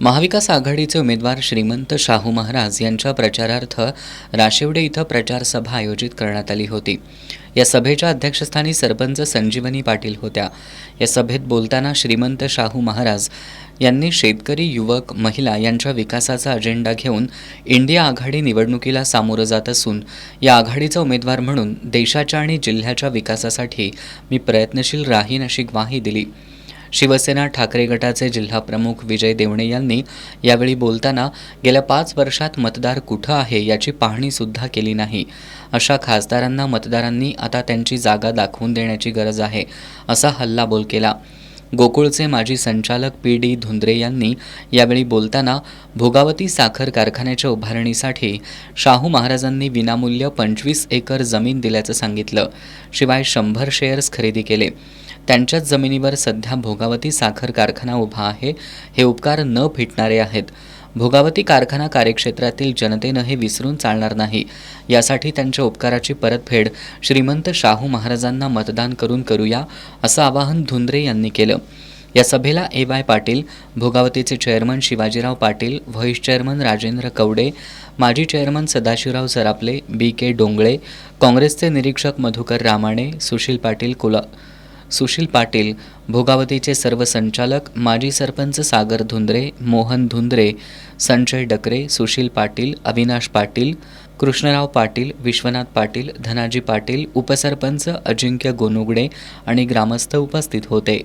महाविकास आघाडीचे उमेदवार श्रीमंत शाहू महाराज यांच्या प्रचारार्थ राशिवडे इथं प्रचार सभा आयोजित करण्यात आली होती। या सभेच्या अध्यक्षस्थानी सरपंच संजीवनी पाटील होत्या। या सभेत बोलताना श्रीमंत शाहू महाराज यांनी शेतकरी, युवक, महिला यांच्या विकासाचा अजेंडा घेऊन इंडिया आघाडी निवडणुकीला सामोरं जात असून या आघाडीचा उमेदवार म्हणून देशाच्या आणि जिल्ह्याच्या विकासासाठी मी प्रयत्नशील राहीन अशी ग्वाही दिली। शिवसेना ठाकरे गटाचे जिल्हाप्रमुख विजय देवणे यांनी यावेळी बोलताना गेल्या 5 वर्षात मतदार कुठं आहे याची पाहणी सुद्धा केली नाही। अशा खासदारांना मतदारांनी आता त्यांची जागा दाखवून देण्याची गरज आहे, असा हल्लाबोल केला। गोकुळचे माजी संचालक पी.डी. धुंद्रे यांनी यावेळी बोलताना भोगावती साखर कारखान्याच्या उभारणीसाठी शाहू महाराजांनी विनामूल्य 25 एकर जमीन दिल्याचं सांगितलं। शिवाय 100 शेअर्स खरेदी केले। त्यांच्याच जमिनीवर सध्या भोगावती साखर कारखाना उभा आहे। हे उपकार न फिटणारे आहेत। भोगावती कारखाना कार्यक्षेत्रातील जनतेनं हे विसरून चालणार नाही। यासाठी त्यांच्या उपकाराची परतफेड श्रीमंत शाहू महाराजांना मतदान करून करूया, असं आवाहन धुंद्रे यांनी केलं। या सभेला ए.वाय. पाटील, भोगावतीचे chairman Shivajirao Patil, vice chairman Rajendra Kawade, माजी चेअरमन सदाशिवराव सरापले, बी.के. डोंगळे, काँग्रेसचे निरीक्षक मधुकर रामाणे, सुशील पाटील, भोगावतीचे सर्व संचालक, माजी सरपंच सागर धुंद्रे, मोहन धुंद्रे, संजय डकरे, सुशील पाटील, अविनाश पाटील, कृष्णराव पाटील, विश्वनाथ पाटील, धनाजी पाटील, उपसरपंच अजिंक्य गोनुगडे आणि ग्रामस्थ उपस्थित होते।